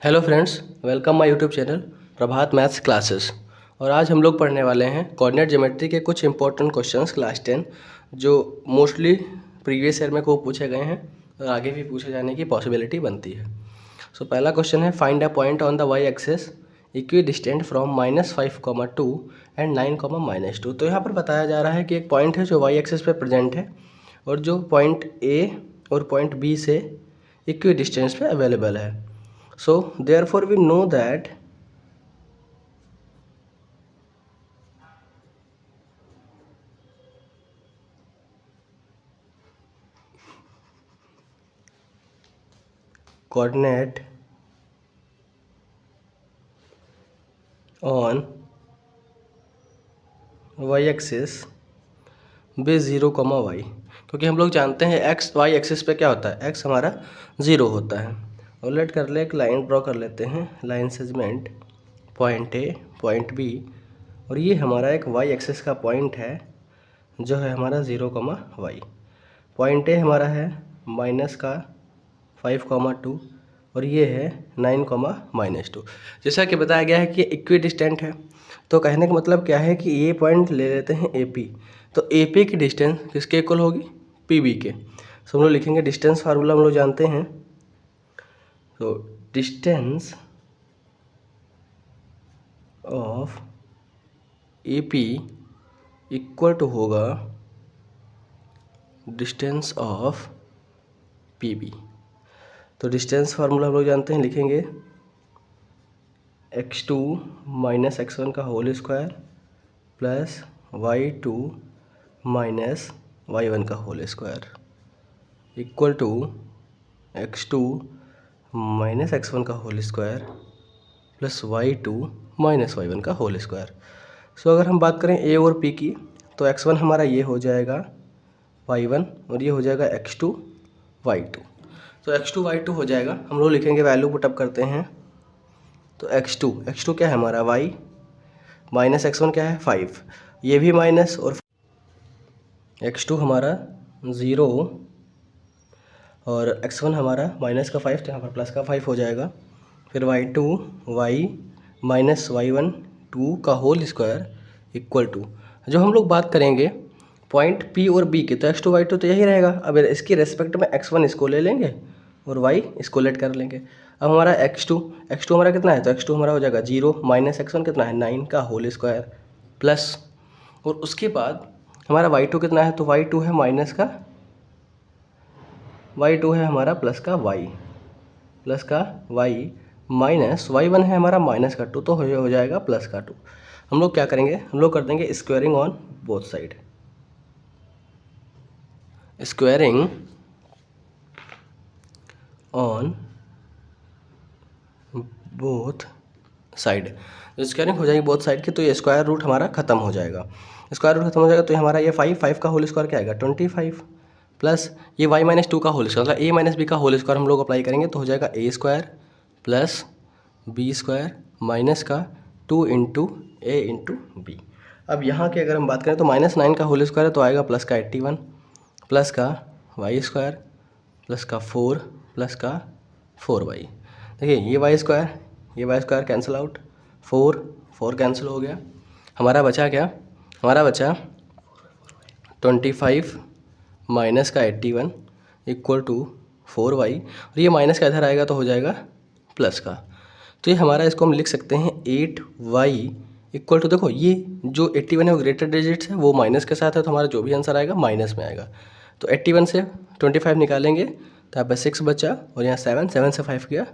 Hello friends, welcome my YouTube channel Prabhat maths classes. और आज हम लोग पढ़ने वाले हैं कोऑर्डिनेट ज्योमेट्री के कुछ इंपॉर्टेंट क्वेश्चंस क्लास 10 जो मोस्टली प्रीवियस ईयर में को पूछे गए हैं और आगे भी पूछे जाने की पॉसिबिलिटी बनती है। सो पहला क्वेश्चन है, find a point on the Y axis equidistant from -5,2 and 9,-2। तो यहाँ पर बताया जा रहा है कि एक पॉइंट है जो वाई एक्सिस पे प्रेजेंट है और जो पॉइंट ए और पॉइंट बी से इक्वी डिस्टेंस पे अवेलेबल है। So therefore we know that coordinate on y axis बे 0, y, क्योंकि हम लोग जानते हैं x y एक्सिस पे क्या होता है, x हमारा 0 होता है। और लेट कर ले एक लाइन ड्रॉ कर लेते हैं, line segment point A point B, और ये हमारा एक y एक्सिस का पॉइंट है जो है हमारा 0, y। पॉइंट ए हमारा है -5,2 और ये है 9, -2। जैसा कि बताया गया है कि इक्वी डिस्टेंट है, तो कहने का मतलब क्या है कि ये पॉइंट ले लेते हैं ए पी। तो ए पी की डिस्टेंस किसके इक्वल होगी, पी बी के। सो हम लोग लिखेंगे डिस्टेंस फार्मूला हम लोग जानते हैं। तो distance of A P equal to होगा डिस्टेंस ऑफ पी बी। तो डिस्टेंस फार्मूला हम लोग जानते हैं, लिखेंगे x2 - x1 का whole square plus y2 - y1 का whole square equal to x2 - x1 का whole square plus y2 - y1 का होल स्क्वायर। सो अगर हम बात करें a और p की, तो x1 हमारा ये हो जाएगा y1 और ये हो जाएगा x2 y2। तो x2 y2 हो जाएगा, हम लोग लिखेंगे वैल्यू पुटअप करते हैं। तो x2 क्या है हमारा y, माइनस x1 क्या है 5, ये भी माइनस, और x2 हमारा 0 और x1 हमारा माइनस का 5, तो यहाँ पर प्लस का 5 हो जाएगा। फिर y2 y माइनस y1 2 का होल स्क्वायर इक्वल टू, जो हम लोग बात करेंगे पॉइंट P और B की, तो x2 y2 तो यही रहेगा। अब इसकी रेस्पेक्ट में x1 इसको ले लेंगे और y इसको लेट कर लेंगे। अब हमारा x2 हमारा कितना है, तो x2 हमारा हो जाएगा 0 माइनस x1 कितना है 9 का होल स्क्वायर प्लस, और उसके बाद हमारा y2 कितना है, तो y2 है माइनस का, y2 है हमारा प्लस का y माइनस y1 है हमारा माइनस का 2, तो हो जाएगा प्लस का 2। हम लोग क्या करेंगे, हम लोग कर देंगे squaring on both side, squaring on both side. जो स्क्वायरिंग हो जाएगी बोथ साइड की, तो ये स्क्वायर रूट हमारा खत्म हो जाएगा। स्क्वायर रूट खत्म हो जाएगा तो हमारा ये 5 का होल स्क्वायर क्या आएगा 25 प्लस ये y - 2 का होल स्क्वायर, मतलब a - b का होल स्क्वायर हम लोग अप्लाई करेंगे, तो हो जाएगा a square plus b square minus का 2 इंटू a इंटू बी। अब यहाँ की अगर हम बात करें तो -9 का होल स्क्वायर है, तो आएगा प्लस का 81 प्लस का y स्क्वायर प्लस का 4 प्लस का 4y। देखिए ये y square cancel out, 4 cancel हो गया। हमारा बचा क्या, हमारा बचा 25 माइनस का 81 इक्वल टू 4y, और ये माइनस का इधर आएगा तो हो जाएगा प्लस का। तो ये हमारा, इसको हम लिख सकते हैं 8y इक्वल टू, देखो ये जो 81 है वो ग्रेटर डिजिट्स है, वो माइनस के साथ है, तो हमारा जो भी आंसर आएगा माइनस में आएगा। तो 81 से 25 निकालेंगे तो यहाँ पे 6 बचा, और यहाँ 7 से 5 गया,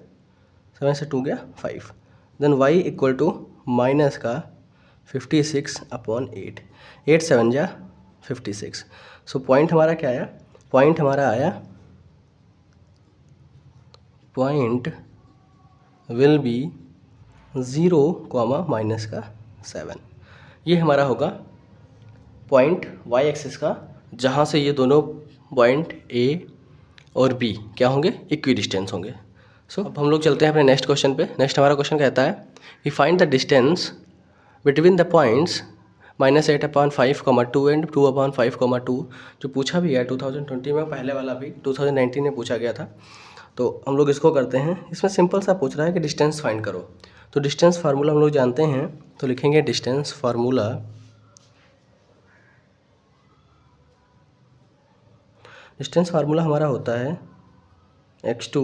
7 से 2 गया 5। Then y equal to minus का 56/8, 8 7 जा 56। सो पॉइंट हमारा क्या आया, पॉइंट हमारा आया, पॉइंट विल बी 0, माइनस का 7। ये हमारा होगा पॉइंट y एक्सिस का, जहाँ से ये दोनों पॉइंट A और B क्या होंगे, इक्वी डिस्टेंस होंगे। सो अब हम लोग चलते हैं अपने नेक्स्ट क्वेश्चन पे। नेक्स्ट हमारा क्वेश्चन कहता है we find the distance between the points -8/5, 2 and 2/5, 2। जो पूछा भी है 2020 में, पहले वाला भी 2019 में पूछा गया था। तो हम लोग इसको करते हैं। इसमें सिंपल सा पूछ रहा है कि डिस्टेंस फाइंड करो, तो डिस्टेंस फार्मूला हम लोग जानते हैं, तो लिखेंगे डिस्टेंस फार्मूला हमारा होता है x2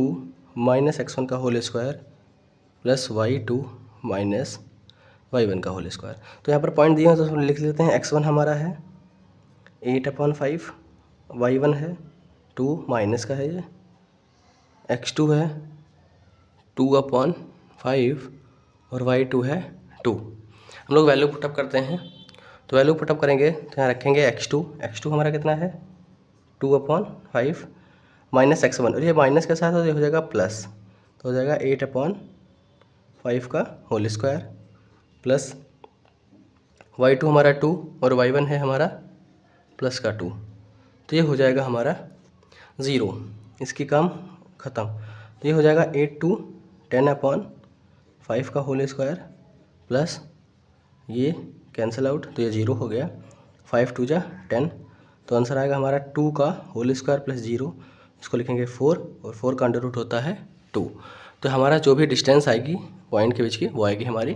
माइनस x1 का whole square plus y2 minus y1 का होल स्क्वायर। तो यहाँ पर पॉइंट दिए हैं तो लिख लेते हैं। x1 हमारा है 8/5, y1 है 2 माइनस का है ये, x2 है 2/5 और y2 है 2। हम लोग वैल्यू पुटअप करते हैं, तो वैल्यू पुटअप करेंगे तो यहाँ रखेंगे x2 हमारा कितना है 2/5 माइनस x1, और ये माइनस के साथ हो जाएगा प्लस, तो हो जाएगा 8/5 का होल स्क्वायर प्लस y2 हमारा 2 और y1 है हमारा प्लस का 2, तो ये हो जाएगा हमारा 0। इसकी काम ख़त्म, तो ये हो जाएगा 8 10/5 का होल स्क्वायर प्लस ये कैंसिल आउट, तो ये 0 हो गया, 5 2 जा 10, तो आंसर आएगा हमारा 2 का होल स्क्वायर प्लस 0, इसको लिखेंगे 4, और 4 का अंडर रूट होता है 2। तो हमारा जो भी डिस्टेंस आएगी पॉइंट के बीच की वो आएगी हमारी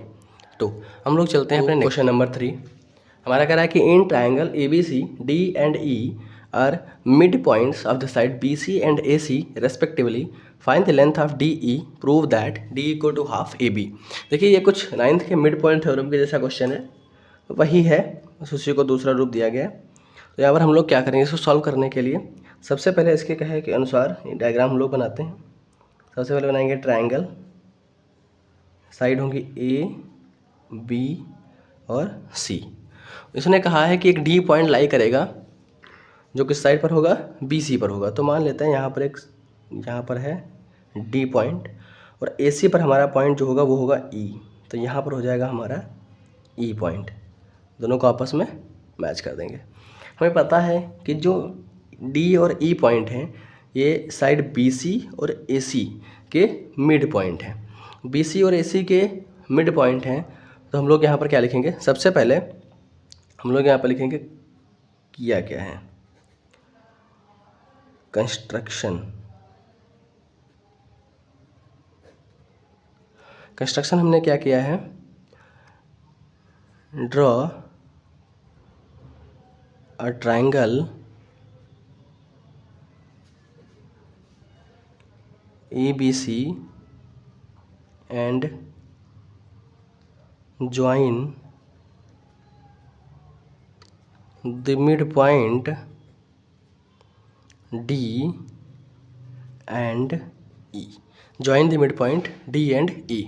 2। हम लोग चलते हैं अपने क्वेश्चन नंबर 3। हमारा कह रहा है कि in triangle ABC D and E are midpoints of the side BC and AC respectively, find the length of DE, prove that D equal to half AB। देखिए ये कुछ 9th के mid point theorem के जैसा question है, वही है, बस उसी को दूसरा रूप दिया गया है। तो यहाँ पर हम लोग क्या करेंगे, इसको सॉल्व करने के लिए सबसे पहले इसके कहे के अनुसार डायग्राम हम लोग बनाते हैं। सबसे पहले बनाएंगे ट्रायंगल, साइड होंगी A B और C। इसने कहा है कि एक D पॉइंट लाई करेगा जो किस साइड पर होगा, BC पर होगा। तो मान लेते हैं यहाँ पर है D पॉइंट और AC पर हमारा पॉइंट जो होगा वो होगा E, तो यहाँ पर हो जाएगा हमारा E पॉइंट। दोनों को आपस में मैच कर देंगे। हमें पता है कि जो D और E पॉइंट हैं ये साइड BC और AC के मिड पॉइंट हैं। BC और AC के मिड पॉइंट हैं, तो हम लोग यहाँ पर क्या लिखेंगे, सबसे पहले हम लोग यहाँ पर लिखेंगे किया क्या है, कंस्ट्रक्शन हमने क्या किया है, draw a triangle ABC and join the midpoint D and E, join the midpoint D and E।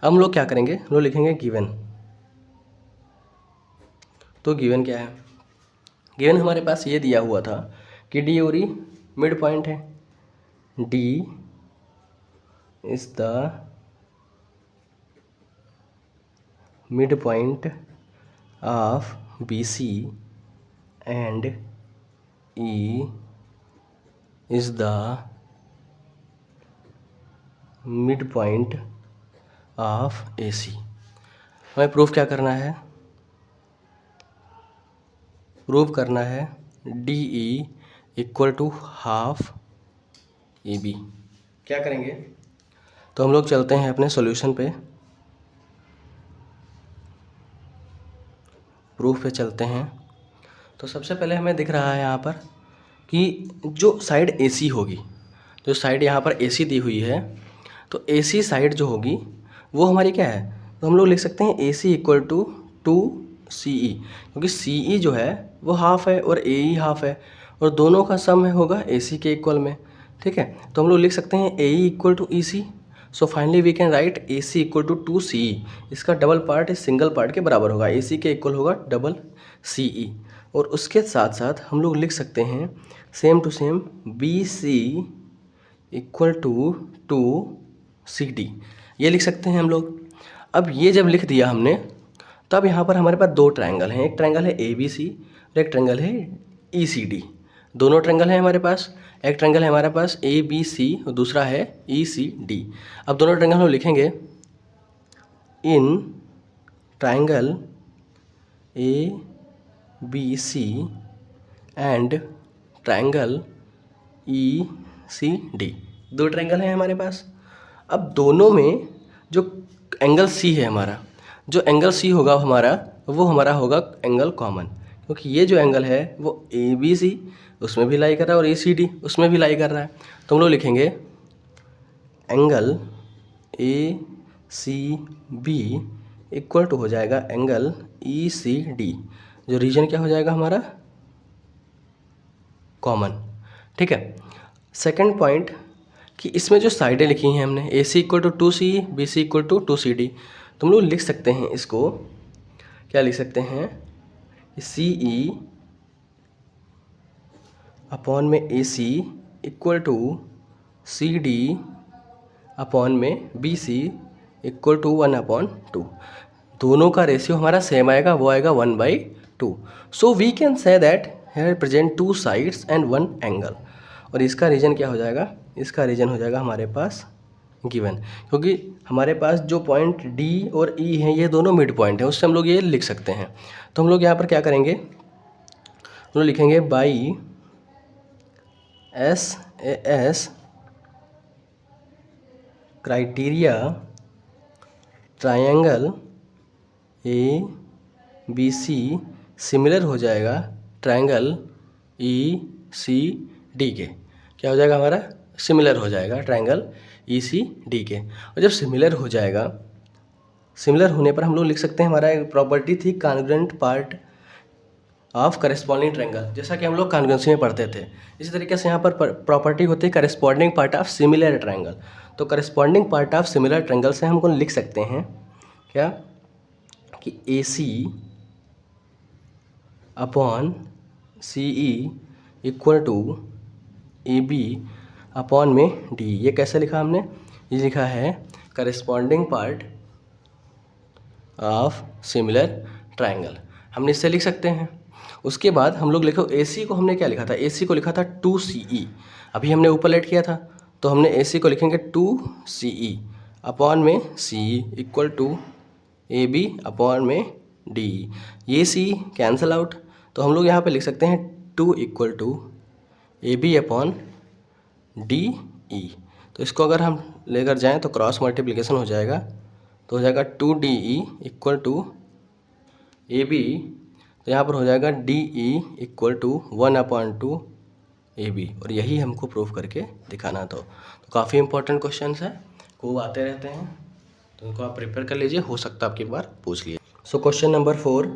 अब हम लोग क्या करेंगे, हम लोग लिखेंगे गिवन। तो गिवन क्या है, गिवन हमारे पास ये दिया हुआ था कि D और E मिड पॉइंट है, D is the midpoint of BC and E is the midpoint of AC। हमें प्रूफ क्या करना है, प्रूव करना है DE equal to half AB। क्या करेंगे, तो हम लोग चलते हैं अपने सॉल्यूशन पे, प्रूफ पे चलते हैं। तो सबसे पहले हमें दिख रहा है यहाँ पर कि जो साइड AC होगी, जो साइड यहाँ पर AC दी हुई है, तो AC साइड जो होगी वो हमारी क्या है, तो हम लोग लिख सकते हैं AC इक्वल टू 2CE, क्योंकि CE जो है वो हाफ है और AE हाफ है, और दोनों का सम होगा AC के इक्वल में। ठीक है, तो हम लोग लिख सकते हैं AE equal to EC। So finally we can write AC equal to 2CE। इसका डबल पार्ट इस सिंगल पार्ट के बराबर होगा, AC के इक्वल होगा डबल CE। और उसके साथ साथ हम लोग लिख सकते हैं same to same BC equal to 2CD, ये लिख सकते हैं हम लोग। अब ये जब लिख दिया हमने, तब यहाँ पर हमारे पास दो ट्रायंगल हैं, एक ट्रायंगल है ABC और एक ट्रायंगल है ECD। दोनों ट्रायंगल हैं हमारे पास, एक ट्रायंगल है हमारे पास ABC और दूसरा है ECD। अब दोनों ट्रायंगल हम लिखेंगे in triangle ABC and triangle ECD। दो ट्रायंगल हैं हमारे पास। अब दोनों में जो एंगल सी है हमारा, जो एंगल सी होगा हमारा, वो हमारा होगा एंगल कॉमन, क्योंकि ये जो एंगल है वो ए बी सी उसमें भी लाई कर रहा है और ए सी डी उसमें भी लाई कर रहा है। तो हम लोग लिखेंगे angle A C B equal to हो जाएगा एंगल ई सी डी, जो रीजन क्या हो जाएगा हमारा, कॉमन। ठीक है। सेकंड पॉइंट कि इसमें जो साइडें लिखी हैं हमने, A C equal to 2 C, B C equal to 2 C D, तो हम लोग लिख सकते हैं इसको, क्या लिख सकते हैं, सी ई अपॉन में A C equal to C D upon में बी सी इक्वल टू 1/2। दोनों का रेशियो हमारा सेम आएगा, वो आएगा 1/2। So we can say that here present 2 sides and 1 angle. और इसका रीजन क्या हो जाएगा, इसका रीजन हो जाएगा हमारे पास गिवन, क्योंकि हमारे पास जो पॉइंट डी और ई हैं ये दोनों मिड पॉइंट हैं, उससे हम लोग ये लिख सकते हैं। तो हम लोग यहाँ पर क्या करेंगे, हम लोग लिखेंगे by S criteria triangle A B C similar हो जाएगा ट्रायंगल ई सी डी के। क्या हो जाएगा हमारा, सिमिलर हो जाएगा ट्रायंगल ई सी डी के। और जब सिमिलर हो जाएगा, सिमिलर होने पर हम लोग लिख सकते हैं, हमारा एक प्रॉपर्टी थी congruent part of corresponding triangle, जैसा कि हम लोग कॉन्ग्रुएंसी में पढ़ते थे। इसी तरीके से यहाँ पर प्रॉपर्टी होती है corresponding part of similar triangle. तो corresponding part of similar triangle से हमको लिख सकते हैं क्या, कि A C upon C E equal to A B upon में डी। ये कैसे लिखा हमने, ये लिखा है corresponding part of similar triangle, हमने इससे लिख सकते हैं। उसके बाद हम लोग लिखो ए सी को हमने क्या लिखा था, ए सी को लिखा था 2 सी ई, अभी हमने ऊपर लेट किया था, तो हमने ए सी को लिखेंगे 2 सी ई अपॉन में C equal to A B upon में डी। ये सी कैंसल आउट, तो हम लोग यहाँ पे लिख सकते हैं 2 equal to A B upon D E. तो इसको अगर हम लेकर जाएं तो क्रॉस मल्टीप्लिकेशन हो जाएगा, तो हो जाएगा 2 D E equal to A B, तो यहाँ पर हो जाएगा D E equal to 1/2 A B. और यही हमको प्रूव करके दिखाना था। तो काफ़ी इंपॉर्टेंट क्वेश्चन है, को आते रहते हैं, तो उनको आप प्रिपेयर कर लीजिए, हो सकता है आपकी बार पूछ लिए। So question number 4,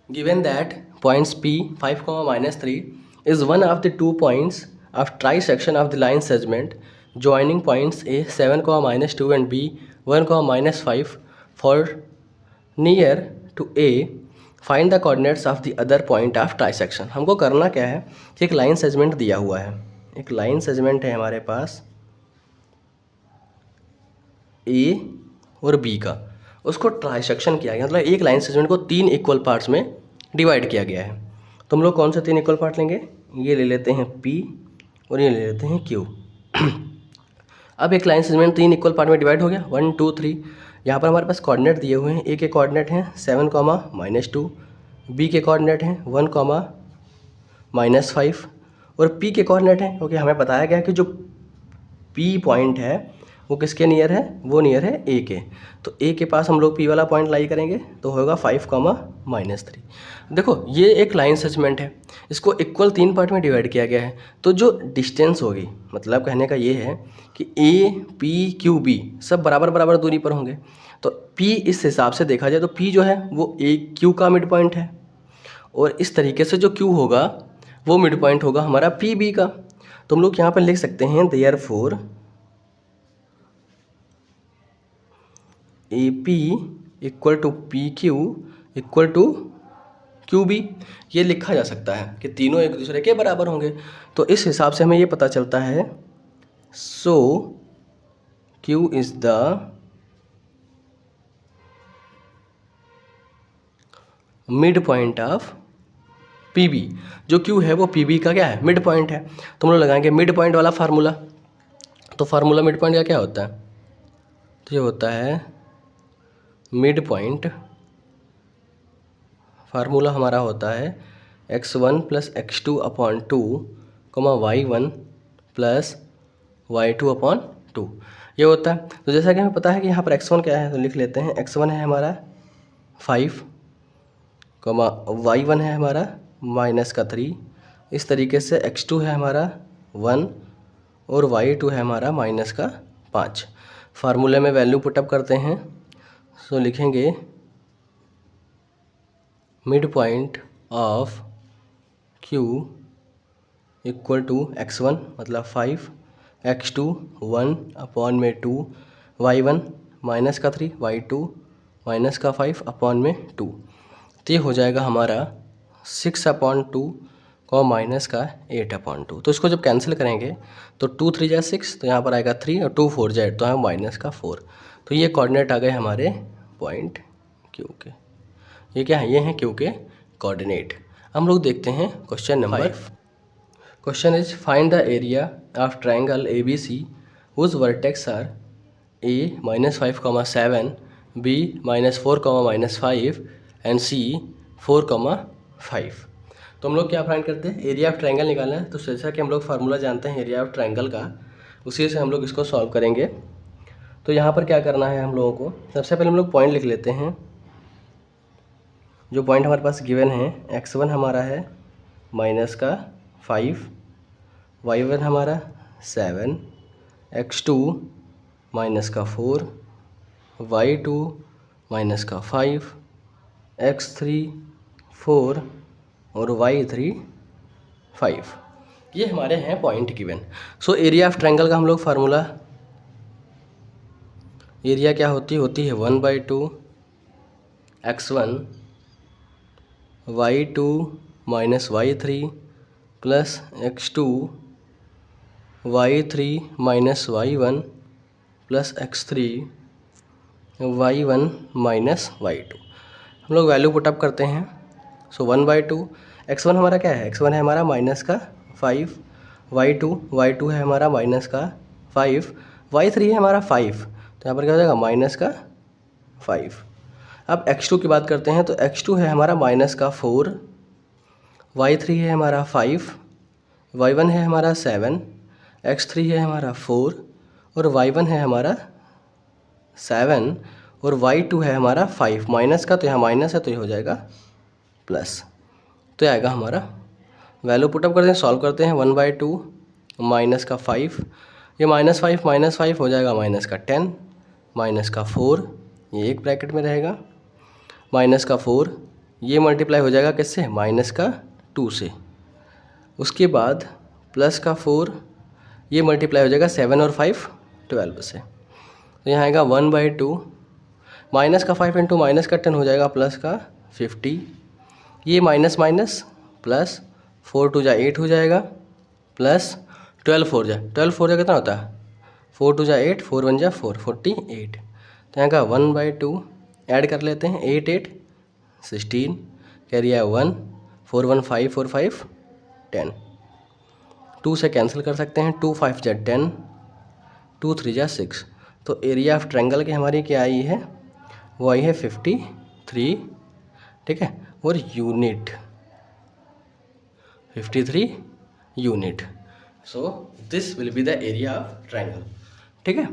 given that points P 5, -3 is one of the 2 points of trisection of the line segment joining points A 7, -2 and B 1, -5 for near to A, find the coordinates of the other point of trisection। हमको करना क्या है कि एक line segment दिया हुआ है, एक लाइन सेगमेंट है हमारे पास A और B का, उसको ट्राइसेक्शन किया गया, मतलब एक लाइन सेगमेंट को 3 इक्वल पार्ट्स में डिवाइड किया गया है। तो हम लोग कौन से 3 इक्वल पार्ट लेंगे, ये ले लेते हैं P और ये ले लेते हैं Q। अब एक लाइन सेगमेंट 3 इक्वल पार्ट में डिवाइड हो गया, 1 2 3। यहाँ पर हमारे पास कोऑर्डिनेट दिए हुए हैं, A के कोऑर्डिनेट हैं 7, -2, B के कोऑर्डिनेट हैं 1, -5 और P के कोऑर्डिनेट हैं, क्योंकि हमें बताया गया कि जो P पॉइंट है वो किसके नियर है, वो नियर है A के। तो A के पास हम लोग P वाला पॉइंट लाई करेंगे, तो होगा 5, -3। देखो ये एक लाइन सेगमेंट है, इसको इक्वल 3 पार्ट में डिवाइड किया गया है, तो जो डिस्टेंस होगी, मतलब कहने का ये है कि A P Q B सब बराबर बराबर दूरी पर होंगे। तो P इस हिसाब से देखा जाए तो P जो है वो A Q का मिड पॉइंट है, और इस तरीके से जो Q होगा वो मिड पॉइंट होगा हमारा P B का। तो हम लोग यहाँ पर लिख सकते हैं therefore AP equal to PQ equal to QB। ये लिखा जा सकता है कि तीनों एक दूसरे के बराबर होंगे। तो इस हिसाब से हमें ये पता चलता है, सो Q is the mid point of PB। जो Q है वो PB का क्या है, मिड पॉइंट है। तो हम लोग लगाएंगे मिड पॉइंट वाला फार्मूला। तो फार्मूला मिड पॉइंट का क्या होता है, तो ये होता है मिड पॉइंट, फार्मूला हमारा होता है x1 + x2/2, y1 + y2/2 ये होता है। तो जैसा कि हमें पता है कि यहाँ पर x1 क्या है, तो लिख लेते हैं x1 है हमारा 5, y1 है हमारा -3। इस तरीके से x2 है हमारा 1 और y2 है हमारा -5। फार्मूले में वैल्यू पुटअप करते हैं, सो लिखेंगे midpoint of Q equal to x1 मतलब 5, x2 1/2, y1 -3, y2 -5 2। तो ये हो जाएगा हमारा 6/2 को -8/2। तो इसको जब कैंसिल करेंगे तो 2 3 जा 6, तो यहाँ पर आएगा 3 और 2 4 जा 8, तो है -4। तो ये कोऑर्डिनेट आ गए हमारे पॉइंट Q के। ये क्या है, ये हैं Q के कोऑर्डिनेट। हम लोग देखते हैं question number 5। Question is find the area of triangle ABC whose vertex are A -5, 7, B -4, -5 and C 4, 5। तो हम लोग क्या फाइंड करते हैं, एरिया ऑफ ट्राइंगल निकालना है। तो जैसा कि हम लोग फार्मूला जानते हैं एरिया ऑफ ट्राइंगल का, उसी से हम लोग इसको सॉल्व करेंगे। तो यहाँ पर क्या करना है हम लोगों को, सबसे पहले हम लोग पॉइंट लिख लेते हैं। जो पॉइंट हमारे पास गिवन है, x1 हमारा है -5, y1 हमारा 7, x2 -4, y2 -5, x3 4 और y3 5। ये हमारे हैं point given. So area of triangle का हम लोग फार्मूला, एरिया क्या होती है 1/2 x1 y2 y3 plus x2 y3 y1 plus x3 y1 y2। हम लोग वैल्यू पुटअप करते हैं। सो 1/2 x1 हमारा क्या है, x1 है हमारा -5, y2 है हमारा -5, y3 है हमारा 5, तो यहाँ पर क्या हो जाएगा -5। अब x2 की बात करते हैं, तो x2 है हमारा -4, y3 है हमारा 5, y1 है हमारा 7, x3 है हमारा 4 और y1 है हमारा 7 और y2 है हमारा 5। माइनस का तो यहाँ माइनस है, तो ये हो जाएगा प्लस। तो ये आएगा हमारा, वैल्यू पुटअप करते हैं, सॉल्व करते हैं। 1/2 -5, ये -5 हो जाएगा -10, -4 ये एक ब्रैकेट में रहेगा, -4 ये मल्टीप्लाई हो जाएगा किससे, -2 से। उसके बाद +4 ये मल्टीप्लाई हो जाएगा 7 और 5 12 से। तो यहाँ आएगा 1/2 -5 इंटू -10 हो जाएगा +50, ये माइनस प्लस 4 2 जा 8 हो जाएगा, प्लस 12 4 जा कितना होता है, 4 2 जा 8, 4 1 जा 4, 48। तो यहाँ का 1/2 ऐड कर लेते हैं, 8 8 16, कैरी है 1, 4 1 5 4 5 10, 2 से कैंसिल कर सकते हैं, 2 5 जा 10, 2 3 जा 6। तो एरिया ऑफ ट्रायंगल की हमारी क्या आई है, वो आई है 53, ठीक है, और unit 53 unit. So this will be the area of triangle, ठीक है।